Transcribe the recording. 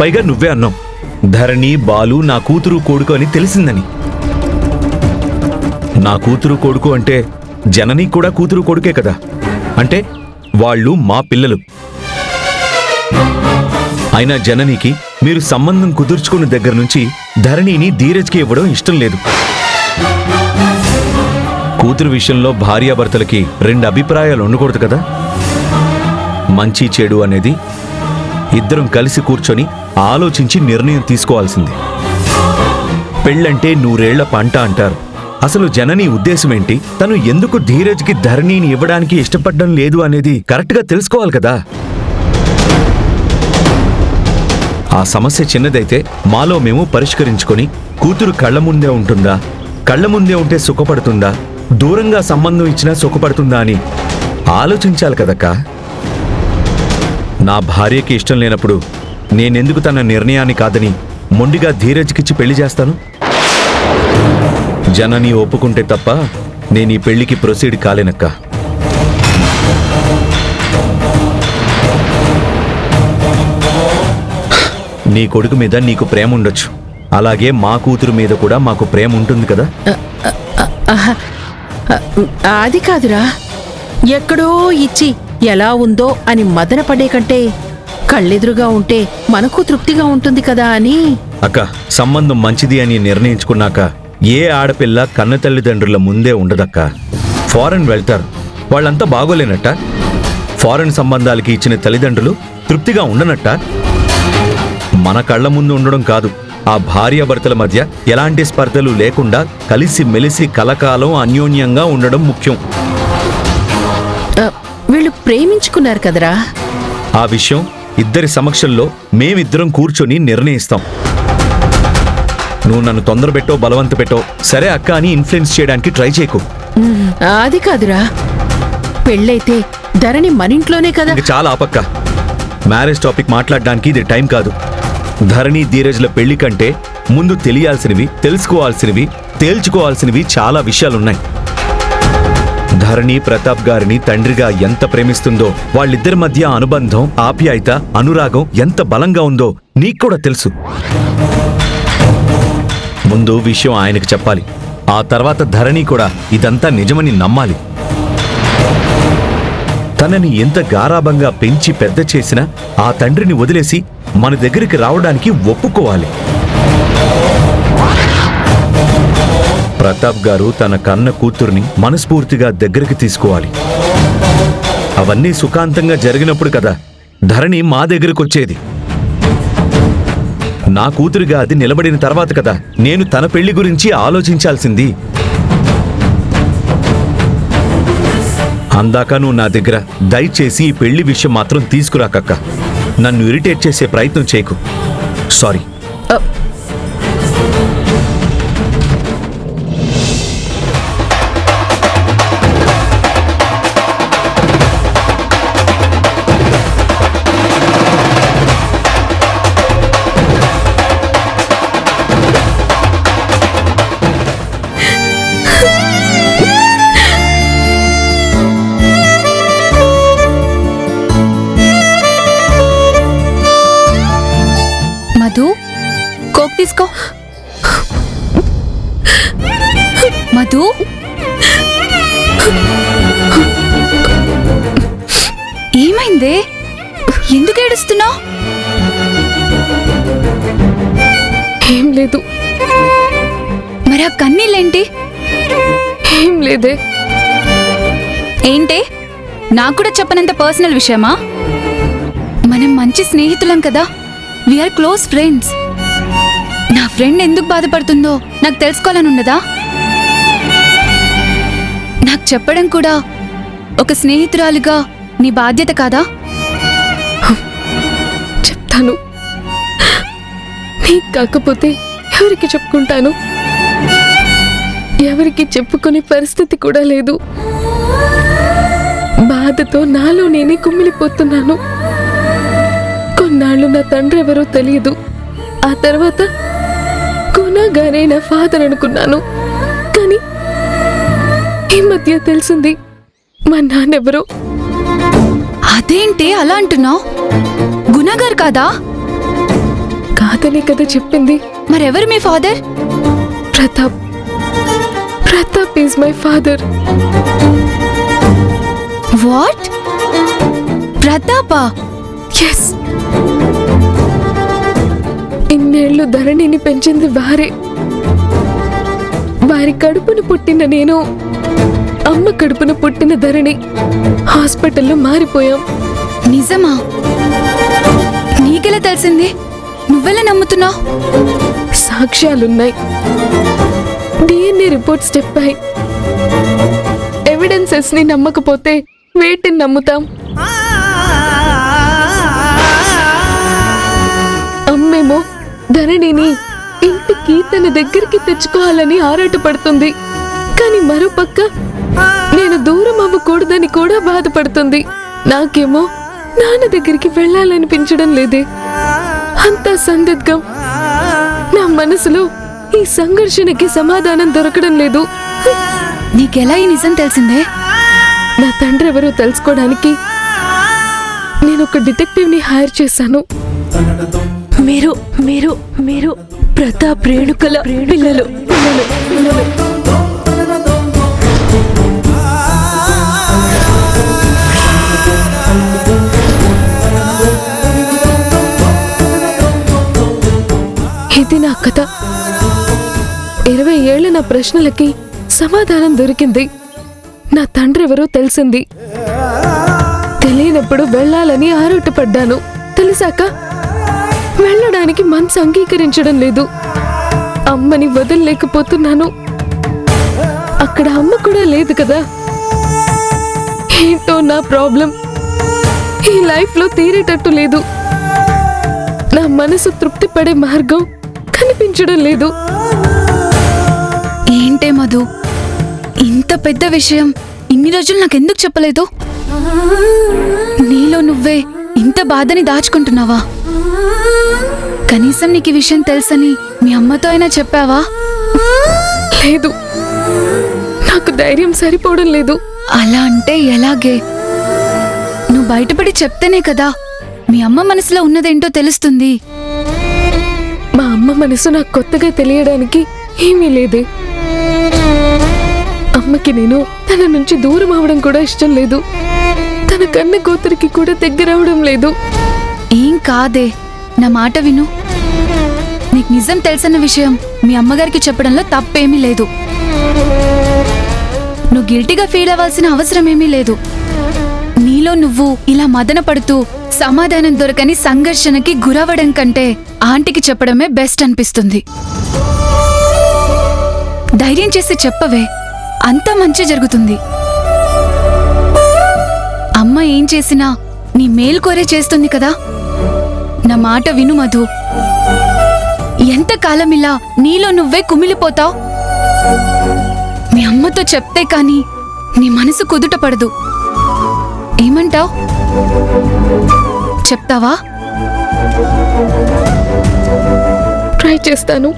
పైగా నువ్వే అన్నావు, ధరణి బాలు నా కూతురు కొడుకు అని తెలిసిందని. నా కూతురు కొడుకు అంటే జనని కూడా కూతురు కొడుకే కదా. అంటే వాళ్ళు మా పిల్లలు. అయినా జననికి మీరు సంబంధం కుదుర్చుకున్న దగ్గర నుంచి ధరణిని ధీరజ్కి ఇవ్వడం ఇష్టం లేదు. కూతురు విషయంలో భార్యాభర్తలకి రెండు అభిప్రాయాలు ఉండకూడదు కదా. మంచి చెడు అనేది ఇద్దరం కలిసి కూర్చొని ఆలోచించి నిర్ణయం తీసుకోవాల్సింది. పెళ్ళంటే 100 ఏళ్ల పంట అంటారు. అసలు జనని ఉద్దేశమేంటి, తను ఎందుకు ధీరజ్కి ధరణిని ఇవ్వడానికి ఇష్టపడడం లేదు అనేది కరెక్ట్గా తెలుసుకోవాలి కదా. ఆ సమస్య చిన్నదైతే మాలో మేము పరిష్కరించుకొని కూతురు కళ్ల ముందే ఉంటుందా, కళ్ల ముందే ఉంటే సుఖపడుతుందా, దూరంగా సంబంధం ఇచ్చినా సుఖపడుతుందా అని ఆలోచించాలి కదక్కా. నా భార్యకి ఇష్టం లేనప్పుడు నేనెందుకు తన నిర్ణయాన్ని కాదని మొండిగా ధీరజ్కిచ్చి పెళ్లి చేస్తాను? జనని ఒప్పుకుంటే తప్ప నేను ఈ పెళ్లికి ప్రొసీడ్ కాలేనక్క. నీ కొడుకు మీద నీకు ప్రేమ ఉండొచ్చు, అలాగే మా కూతురు మీద కూడా మాకు ప్రేమ ఉంటుంది కదా. అది కాదురా, ఎక్కడో ఇచ్చి ఎలా ఉందో అని మదన పడే కంటే కళ్ళెదురుగా ఉంటే మనకు తృప్తిగా ఉంటుంది కదా అని. అక్క, సంబంధం మంచిది అని నిర్ణయించుకున్నాక ఏ ఆడపిల్ల కన్న తల్లిదండ్రుల ముందే ఉండదక్క. ఫారెన్ వెళ్తారు, వాళ్ళంతా బాగోలేనట్ట. ఫారెన్ సంబంధాలకి ఇచ్చిన తల్లిదండ్రులు తృప్తిగా ఉండనట్ట. మన కళ్ల ముందు ఉండడం కాదు, ఆ భార్యాభర్తల మధ్య ఎలాంటి స్పర్ధలు లేకుండా కలిసి మెలిసి కలకాలం అన్యోన్యంగా ఉండడం ముఖ్యం. వీళ్ళు ప్రేమించుకున్నారు కదరా. ఆ విషయం ఇద్దరి సమక్షంలో మేమిద్దరం కూర్చొని నిర్ణయిస్తాం. నువ్వు నన్ను తొందరపెట్టో బలవంత పెట్టో సరే అక్క అని ఇన్ఫ్లుయెన్స్ చేయడానికి ట్రై చేయకు. అది కాదురా, పెళ్ళైతే ధరణి మనింట్లోనే కదా. చాలా ఆపక్క. మ్యారేజ్ టాపిక్ మాట్లాడడానికి ఇది టైం కాదు. ధరణి ధీరజ్ల పెళ్లి కంటే ముందు తెలియాల్సినవి, తెలుసుకోవాల్సినవి, తేల్చుకోవాల్సినవి చాలా విషయాలున్నాయి. ధరణి ప్రతాప్ గారిని తండ్రిగా ఎంత ప్రేమిస్తుందో, వాళ్ళిద్దరి మధ్య అనుబంధం, ఆప్యాయత, అనురాగం ఎంత బలంగా ఉందో నీకు కూడా తెలుసు. ముందు విషయం ఆయనకు చెప్పాలి. ఆ తర్వాత ధరణి కూడా ఇదంతా నిజమని నమ్మాలి. తనని ఎంత గారాబంగా పెంచి పెద్ద చేసినా ఆ తండ్రిని వదిలేసి మన దగ్గరికి రావడానికి ఒప్పుకోవాలి. ప్రతాప్ గారు తన కన్న కూతుర్ని మనస్ఫూర్తిగా దగ్గరికి తీసుకోవాలి. అవన్నీ సుఖాంతంగా జరిగినప్పుడు కదా ధరణి మా దగ్గరకొచ్చేది. నా కూతురిగా అది నిలబడిన తర్వాత కదా నేను తన పెళ్లి గురించి ఆలోచించాల్సింది. అందాక నువ్వు నా దగ్గర దయచేసి ఈ పెళ్లి విషయం మాత్రం తీసుకురాకక్క. నన్ను ఇరిటేట్ చేసే ప్రయత్నం చేయకు. సారీ. మధు, కోక్ తీసుకో. మధు, ఏమైందే? ఎందుకు ఏడుస్తున్నావు? ఏం లేదు. మరి ఆ కన్నీళ్ళేంటి? ఏం లేదే. ఏంటే, నాకు కూడా చెప్పనంత పర్సనల్ విషయమా? మనం మంచి స్నేహితులం కదా, వీఆర్ క్లోజ్ ఫ్రెండ్స్. నా ఫ్రెండ్ ఎందుకు బాధపడుతుందో నాకు తెలుసుకోవాలని ఉన్నదా? నాకు చెప్పడం కూడా ఒక స్నేహితురాలుగా నీ బాధ్యత కాదా? చెప్తాను. నీకు కాకపోతే ఎవరికి చెప్పుకుంటాను? ఎవరికి చెప్పుకునే పరిస్థితి కూడా లేదు. బాధతో నాలో నేనే కుమిలిపోతున్నాను. కొన్నాళ్ళు నా తండ్రి ఎవరో తెలియదు. ఆ తర్వాత గుణగానే నా ఫాదర్ అనుకున్నాను. కానీ ఈ మధ్య తెలిసింది మా నాన్నెవరో. అదేంటి అలా అంటున్నావు? గుణగారు కాదా? కాదనే కదా చెప్పింది. మరెవరు మీ father? Pratap. Pratap is my father. What? ప్రతాపా? ఎస్. ఇన్నేళ్లు ధరణిని పెంచింది వారే. వారి కడుపును పుట్టిన నేను, అమ్మ కడుపున పుట్టిన ధరణి హాస్పిటల్లో మారిపోయాం. నిజమా? నీకెలా తెలిసింది? నువ్వెలా నమ్ముతున్నావు? సాక్ష్యాలున్నాయి. డిఎన్ఏ రిపోర్ట్స్ చెప్పాయి. ఎవిడెన్సెస్ ని నమ్మకపోతే వేటిని నమ్ముతాం? అమ్మేమో ధరణిని ఇంటికి తన దగ్గరికి తెచ్చుకోవాలని ఆరాటపడుతుంది. కానీ మరోపక్క నేను దూరం అవ్వకూడదని కూడా బాధపడుతుంది. నాకేమో నాన్న దగ్గరికి వెళ్ళాలనిపించడం లేదే. అంతా సందిగ్ధం. నా మనసులో ఈ సంఘర్షణకి సమాధానం దొరకడం లేదు. నీకెలా ఈ నిజం తెలిసిందే? నా తండ్రి ఎవరో తెలుసుకోవడానికి నేను ఒక డిటెక్టివ్ ని హైర్ చేశాను. మీరు మీరు మీరు ప్రతాప్ రేణుకల పిల్లలు. ఇది నా కథ. 20 ఏళ్ల నా ప్రశ్నలకి సమాధానం దొరికింది. నా తండ్రి ఎవరో తెలిసింది. తెలియనప్పుడు వెళ్ళాలని ఆరాటపడ్డాను. తెలిసాక వెళ్ళడానికి మనసు అంగీకరించడం లేదు. అమ్మని వదలలేకపోతున్నాను. అక్కడ అమ్మ కూడా లేదు కదా. ఏంటో నా ప్రాబ్లం ఈ లైఫ్ లో తీరేటట్టు లేదు. నా మనసు తృప్తి పడే మార్గం కనిపించడం లేదు. ఏంటే మధు, ఇంత పెద్ద విషయం ఇన్ని రోజులు నాకెందుకు చెప్పలేదు? నీలో నువ్వే ఇంత బాధని దాచుకుంటున్నావా? కనీసం నీకు ఈ విషయం తెలుసని మీ అమ్మతో అయినా చెప్పావా? లేదు, నాకు ధైర్యం సరిపోవడం లేదు. అలా అంటే ఎలాగే? నువ్వు బయటపడి చెప్తేనే కదా మీ అమ్మ మనసులో ఉన్నదేంటో తెలుస్తుంది. మా అమ్మ మనసు నాకు కొత్తగా తెలియడానికి ఏమీ లేదే. అమ్మకి నేను తన నుంచి దూరం అవడం కూడా ఇష్టం లేదు. తన కన్న కూతురికి కూడా దగ్గరవడం లేదు. ఏం కాదే, నా మాట విను. నీకు నిజం తెలిసిన విషయం మీ అమ్మగారికి చెప్పడంలో తప్పేమీ లేదు. నువ్వు గిల్టీగా ఫీల్ అవ్వాల్సిన అవసరం ఏమీ లేదు. నీలో నువ్వు ఇలా మదన పడుతూ సమాధానం దొరకని సంఘర్షణకి గురవడం కంటే ఆంటీకి చెప్పడమే బెస్ట్ అనిపిస్తుంది. ధైర్యం చేసి చెప్పవే, అంతా మంచి జరుగుతుంది. అమ్మ ఏం చేసినా నీ మేలు కోరే చేస్తుంది కదా. నా మాట విను మధు. ఎంతకాలం ఇలా నీలో నువ్వే కుమిలిపోతావు? మీ అమ్మతో చెప్తే కాని నీ మనసు కుదుట పడదు. ఏమంటావ్? చెప్తావా? ట్రై చేస్తాను.